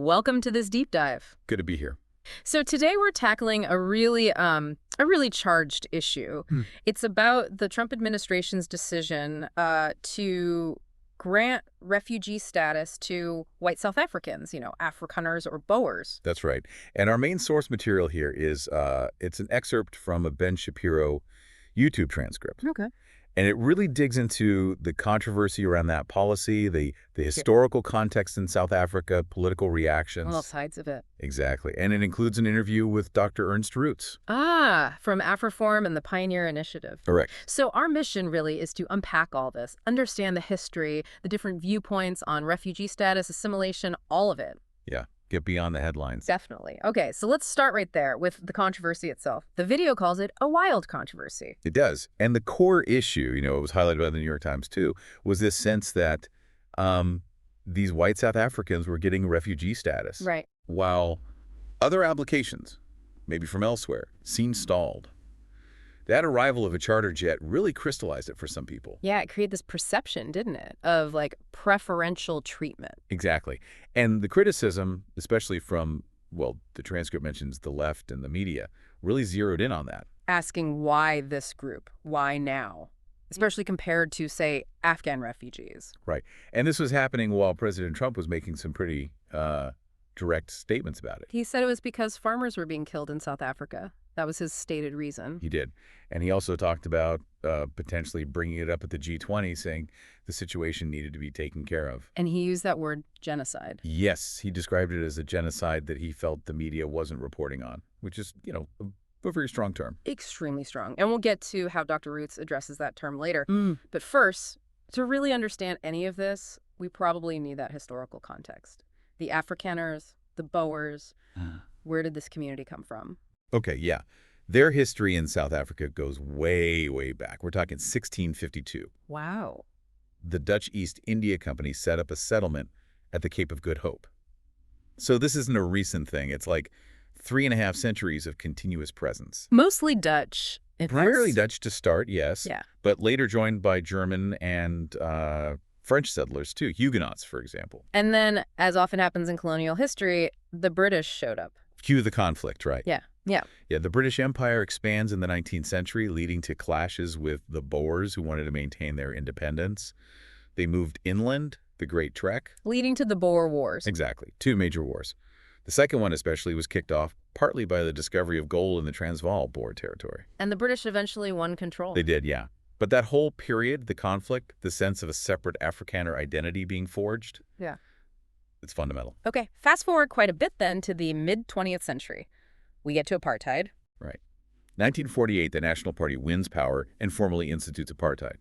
Welcome to this deep dive. Good to be here. So today we're tackling a really charged issue. It's about the Trump administration's decision to grant refugee status to white South Africans, Afrikaners or Boers. That's right. And our main source material here is it's an excerpt from a Ben Shapiro YouTube transcript. Okay. And it really digs into the controversy around that policy, the historical context in South Africa, political reactions. All sides of it. Exactly. And it includes an interview with Dr. Ernst Roots. From AfriForum and the Pioneer Initiative. Correct. So our mission really is to unpack all this, understand the history, the different viewpoints on refugee status, assimilation, all of it. Yeah. Get beyond the headlines. Definitely. Okay, so let's start right there with the controversy itself. The video calls it a wild controversy. It does. And the core issue, it was highlighted by the New York Times too, was this sense that these white South Africans were getting refugee status. Right. While other applications, maybe from elsewhere, seemed stalled. That arrival of a charter jet really crystallized it for some people. Yeah, it created this perception, didn't it, of preferential treatment. Exactly. And the criticism, especially from, the transcript mentions the left and the media, really zeroed in on that. Asking why this group? Why now? Especially compared to, say, Afghan refugees. Right. And this was happening while President Trump was making some pretty direct statements about it. He said it was because farmers were being killed in South Africa. That was his stated reason. He did. And he also talked about potentially bringing it up at the G20, saying the situation needed to be taken care of. And he used that word genocide. Yes. He described it as a genocide that he felt the media wasn't reporting on, which is, a very strong term. Extremely strong. And we'll get to how Dr. Roots addresses that term later. But first, to really understand any of this, we probably need that historical context. The Afrikaners, the Boers, where did this community come from? Okay, yeah. Their history in South Africa goes way, way back. We're talking 1652. Wow. The Dutch East India Company set up a settlement at the Cape of Good Hope. So this isn't a recent thing. It's like 3.5 centuries of continuous presence. Mostly Dutch. Primarily Dutch to start, yes. Yeah. But later joined by German and French settlers, too. Huguenots, for example. And then, as often happens in colonial history, the British showed up. Cue the conflict, right? Yeah. Yeah, the British Empire expands in the 19th century, leading to clashes with the Boers who wanted to maintain their independence. They moved inland, the Great Trek. Leading to the Boer Wars. Exactly. 2 major wars. The second one especially was kicked off partly by the discovery of gold in the Transvaal Boer territory. And the British eventually won control. They did, yeah. But that whole period, the conflict, the sense of a separate Afrikaner identity being forged, yeah, it's fundamental. Okay, fast forward quite a bit then to the mid-20th century. We get to apartheid. Right. 1948, the National Party wins power and formally institutes apartheid,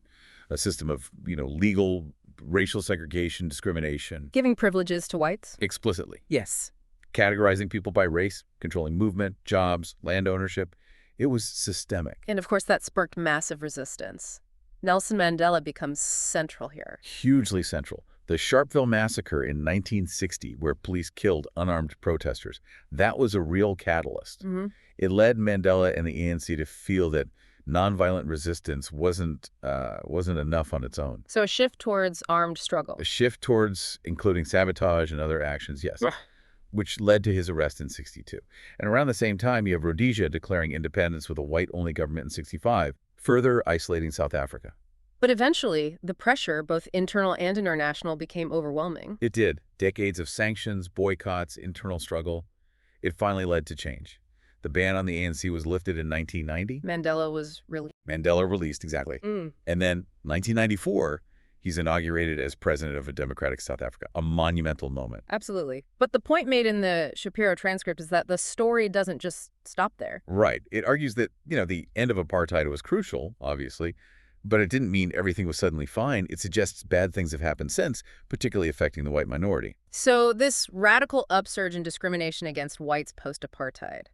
a system of, legal racial segregation, discrimination. Giving privileges to whites? Explicitly. Yes. Categorizing people by race, controlling movement, jobs, land ownership. It was systemic. And of course, that sparked massive resistance. Nelson Mandela becomes central here. Hugely central. The Sharpeville Massacre in 1960, where police killed unarmed protesters, that was a real catalyst. It led Mandela and the ANC to feel that nonviolent resistance wasn't enough on its own. So a shift towards armed struggle. A shift towards including sabotage and other actions, yes, which led to his arrest in 62. And around the same time, you have Rhodesia declaring independence with a white-only government in 65, further isolating South Africa. But eventually, the pressure, both internal and international, became overwhelming. It did. Decades of sanctions, boycotts, internal struggle. It finally led to change. The ban on the ANC was lifted in 1990. Mandela was released, exactly. And then 1994, he's inaugurated as president of a democratic South Africa, a monumental moment. Absolutely. But the point made in the Shapiro transcript is that the story doesn't just stop there. Right. It argues that, the end of apartheid was crucial, obviously, but it didn't mean everything was suddenly fine. It suggests bad things have happened since, particularly affecting the white minority. So this radical upsurge in discrimination against whites post-apartheid.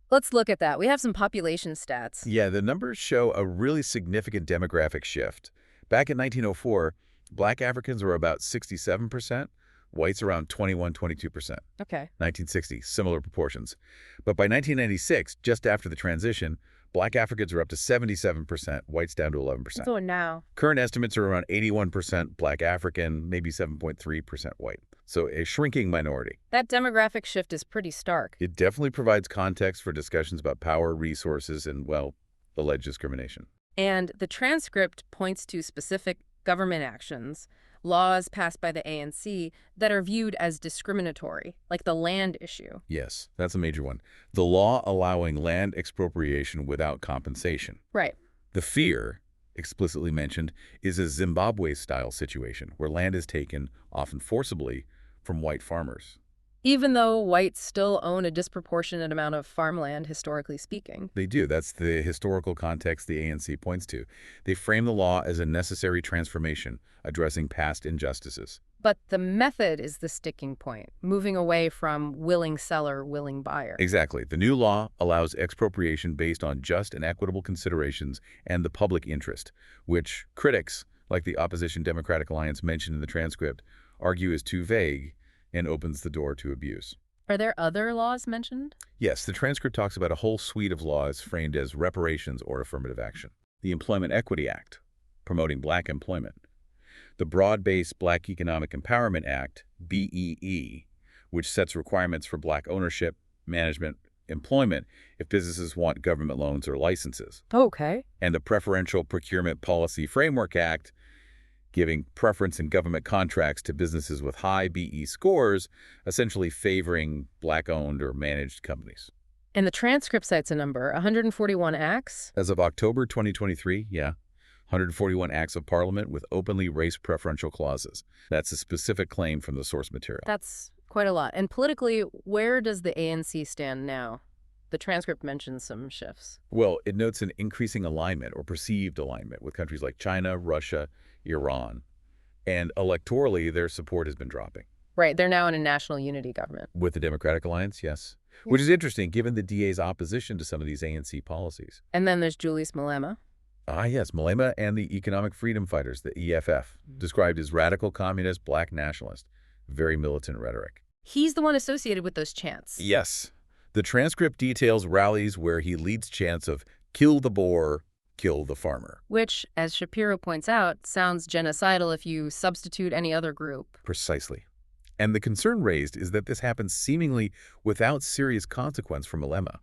Let's look at that. We have some population stats. Yeah, the numbers show a really significant demographic shift. Back in 1904, Black Africans were about 67%, whites around 21–22%. Okay. 1960, similar proportions. But by 1996, just after the transition, Black Africans are up to 77%, whites down to 11%. So now? Current estimates are around 81% Black African, maybe 7.3% white. So a shrinking minority. That demographic shift is pretty stark. It definitely provides context for discussions about power, resources, and, well, alleged discrimination. And the transcript points to specific government actions, laws passed by the ANC that are viewed as discriminatory, like the land issue. Yes, that's a major one. The law allowing land expropriation without compensation. Right. The fear, explicitly mentioned, is a Zimbabwe-style situation where land is taken, often forcibly, from white farmers. Even though whites still own a disproportionate amount of farmland, historically speaking. They do. That's the historical context the ANC points to. They frame the law as a necessary transformation, addressing past injustices. But the method is the sticking point, moving away from willing seller, willing buyer. Exactly. The new law allows expropriation based on just and equitable considerations and the public interest, which critics, like the opposition Democratic Alliance mentioned in the transcript, argue is too vague and opens the door to abuse. Are there other laws mentioned? Yes, the transcript talks about a whole suite of laws framed as reparations or affirmative action. The Employment Equity Act, promoting black employment. The Broad-Based Black Economic Empowerment Act, BEE, which sets requirements for black ownership, management, employment if businesses want government loans or licenses. Okay. And the Preferential Procurement Policy Framework Act, giving preference in government contracts to businesses with high BE scores, essentially favoring black-owned or managed companies. And the transcript cites a number, 141 acts? As of October 2023, 141 acts of parliament with openly race preferential clauses. That's a specific claim from the source material. That's quite a lot. And politically, where does the ANC stand now? The transcript mentions some shifts. Well, it notes an increasing alignment or perceived alignment with countries like China, Russia, Iran. And electorally, their support has been dropping. Right, they're now in a national unity government. With the Democratic Alliance, yes. Which is interesting, given the DA's opposition to some of these ANC policies. And then there's Julius Malema. Ah, yes, Malema and the Economic Freedom Fighters, the EFF, described as radical communist, black nationalist, very militant rhetoric. He's the one associated with those chants. Yes. The transcript details rallies where he leads chants of kill the Boer, kill the farmer. Which, as Shapiro points out, sounds genocidal if you substitute any other group. Precisely. And the concern raised is that this happens seemingly without serious consequence for Malema.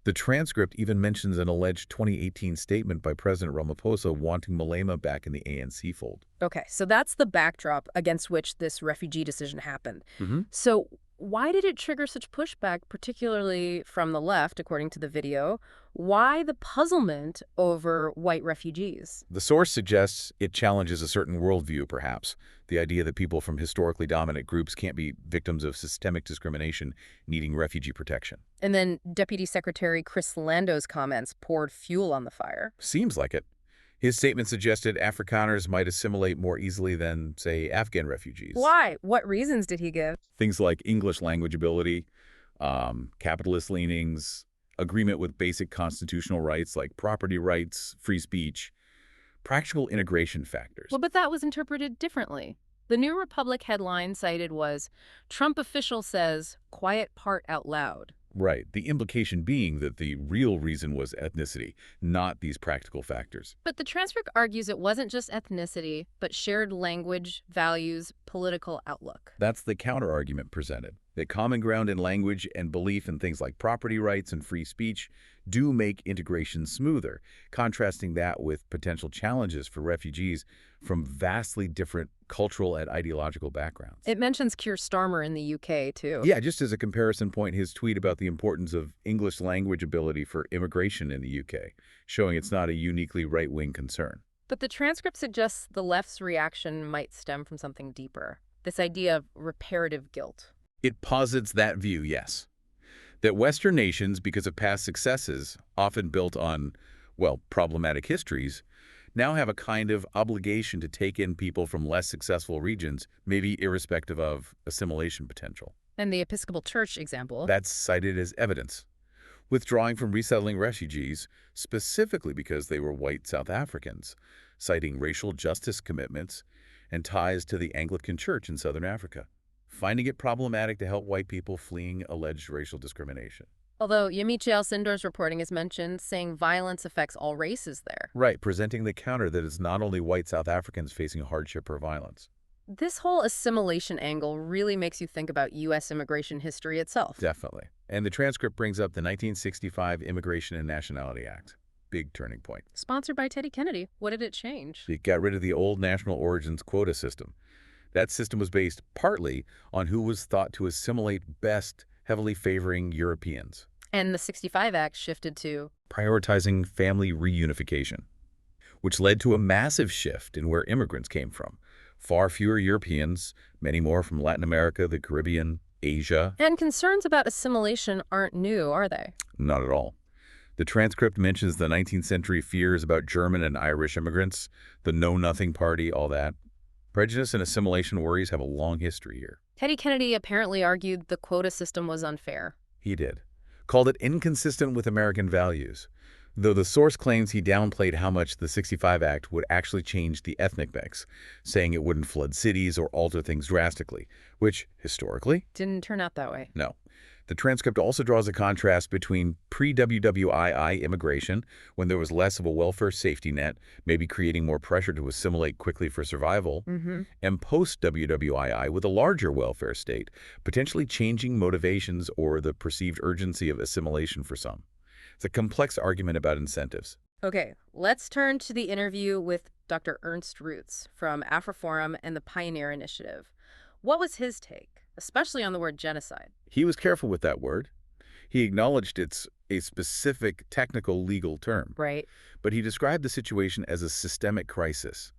The transcript even mentions an alleged 2018 statement by President Ramaphosa wanting Malema back in the ANC fold. Okay, so that's the backdrop against which this refugee decision happened. So why did it trigger such pushback, particularly from the left, according to the video? Why the puzzlement over white refugees? The source suggests it challenges a certain worldview, perhaps. The idea that people from historically dominant groups can't be victims of systemic discrimination needing refugee protection. And then Deputy Secretary Chris Lando's comments poured fuel on the fire. Seems like it. His statement suggested Afrikaners might assimilate more easily than, say, Afghan refugees. Why? What reasons did he give? Things like English language ability, capitalist leanings, agreement with basic constitutional rights like property rights, free speech, practical integration factors. Well, but that was interpreted differently. The New Republic headline cited was, Trump official says, quiet part out loud. Right. The implication being that the real reason was ethnicity, not these practical factors. But the transcript argues it wasn't just ethnicity, but shared language, values, political outlook. That's the counter-argument presented, that common ground in language and belief in things like property rights and free speech do make integration smoother, contrasting that with potential challenges for refugees from vastly different cultural and ideological backgrounds. It mentions Keir Starmer in the UK, too. Yeah, just as a comparison point, his tweet about the importance of English language ability for immigration in the UK, showing it's not a uniquely right-wing concern. But the transcript suggests the left's reaction might stem from something deeper, this idea of reparative guilt. It posits that view, yes. That Western nations, because of past successes, often built on, well, problematic histories, now have a kind of obligation to take in people from less successful regions, maybe irrespective of assimilation potential. And the Episcopal Church example. That's cited as evidence. Withdrawing from resettling refugees, specifically because they were white South Africans, citing racial justice commitments and ties to the Anglican Church in Southern Africa, finding it problematic to help white people fleeing alleged racial discrimination. Although Yamiche Alcindor's reporting is mentioned, saying violence affects all races there. Right, presenting the counter that it's not only white South Africans facing hardship or violence. This whole assimilation angle really makes you think about U.S. immigration history itself. Definitely. And the transcript brings up the 1965 Immigration and Nationality Act. Big turning point. Sponsored by Teddy Kennedy. What did it change? It got rid of the old national origins quota system. That system was based partly on who was thought to assimilate best, heavily favoring Europeans. And the 65 Act shifted to Prioritizing family reunification, which led to a massive shift in where immigrants came from. Far fewer Europeans, many more from Latin America, the Caribbean, Asia. And concerns about assimilation aren't new, are they? Not at all. The transcript mentions the 19th century fears about German and Irish immigrants, the Know-Nothing Party, all that. Prejudice and assimilation worries have a long history here. Teddy Kennedy apparently argued the quota system was unfair. He did. Called it inconsistent with American values, though the source claims he downplayed how much the 65 Act would actually change the ethnic mix, saying it wouldn't flood cities or alter things drastically, which, historically, Didn't turn out that way. no. The transcript also draws a contrast between pre-WWII immigration, when there was less of a welfare safety net, maybe creating more pressure to assimilate quickly for survival, and post-WWII with a larger welfare state, potentially changing motivations or the perceived urgency of assimilation for some. It's a complex argument about incentives. Okay, let's turn to the interview with Dr. Ernst Roots from AfriForum and the Pioneer Initiative. What was his take, especially on the word genocide? He was careful with that word. He acknowledged it's a specific technical legal term, Right. but he described the situation as a systemic crisis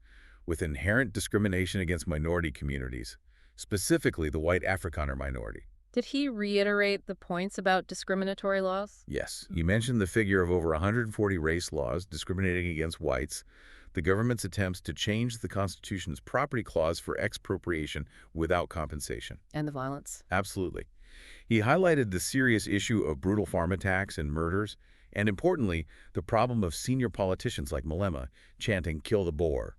with inherent discrimination against minority communities, specifically the white Afrikaner minority. Did he reiterate the points about discriminatory laws? Yes, you mentioned the figure of over 140 race laws discriminating against whites, the government's attempts to change the Constitution's property clause for expropriation without compensation. And the violence. Absolutely. He highlighted the serious issue of brutal farm attacks and murders, and importantly, the problem of senior politicians like Malema chanting "kill the Boer,"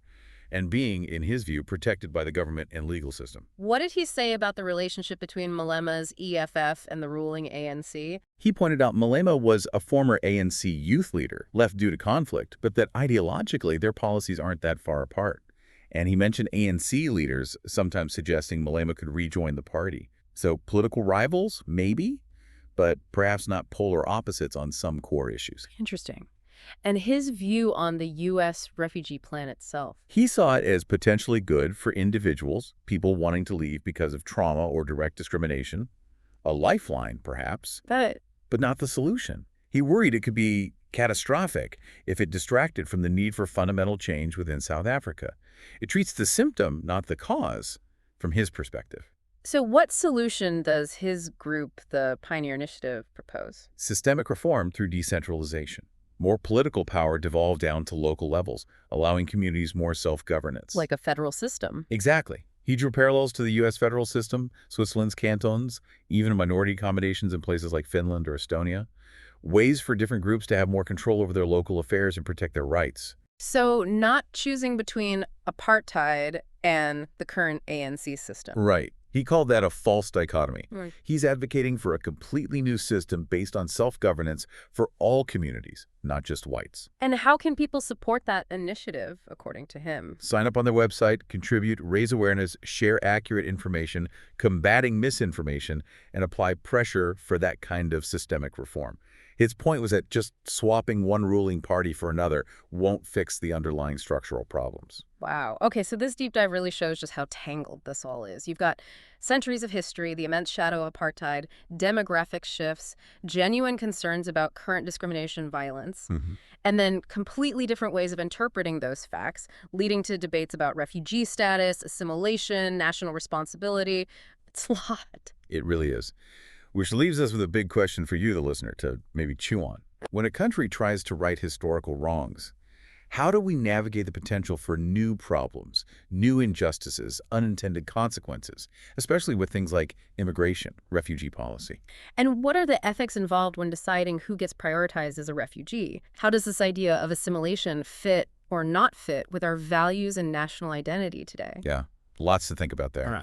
and being, in his view, protected by the government and legal system. What did he say about the relationship between Malema's EFF and the ruling ANC? He pointed out Malema was a former ANC youth leader, left due to conflict, but that ideologically their policies aren't that far apart. And he mentioned ANC leaders sometimes suggesting Malema could rejoin the party. So political rivals, maybe, but perhaps not polar opposites on some core issues. Interesting. And his view on the U.S. refugee plan itself. He saw it as potentially good for individuals, people wanting to leave because of trauma or direct discrimination. A lifeline, perhaps, But not the solution. He worried it could be catastrophic if it distracted from the need for fundamental change within South Africa. It treats the symptom, not the cause, from his perspective. so what solution does his group, the Pioneer Initiative, propose? Systemic reform through decentralization. More political power devolved down to local levels, allowing communities more self-governance. Like a federal system. Exactly. He drew parallels to the U.S. federal system, Switzerland's cantons, even minority accommodations in places like Finland or Estonia. Ways for different groups to have more control over their local affairs and protect their rights. So not choosing between apartheid and the current ANC system. Right. He called that a false dichotomy. Right. He's advocating for a completely new system based on self-governance for all communities, not just whites. And how can people support that initiative, according to him? Sign up on their website, contribute, raise awareness, share accurate information, combating misinformation, and apply pressure for that kind of systemic reform. His point was that just swapping one ruling party for another won't fix the underlying structural problems. Wow. Okay, so this deep dive really shows just how tangled this all is. You've got centuries of history, the immense shadow of apartheid, demographic shifts, genuine concerns about current discrimination, violence, and then completely different ways of interpreting those facts, leading to debates about refugee status, assimilation, national responsibility. It's a lot. It really is. Which leaves us with a big question for you, the listener, to maybe chew on. When a country tries to right historical wrongs, how do we navigate the potential for new problems, new injustices, unintended consequences, especially with things like immigration, refugee policy? And what are the ethics involved when deciding who gets prioritized as a refugee? How does this idea of assimilation fit or not fit with our values and national identity today? Yeah, lots to think about there.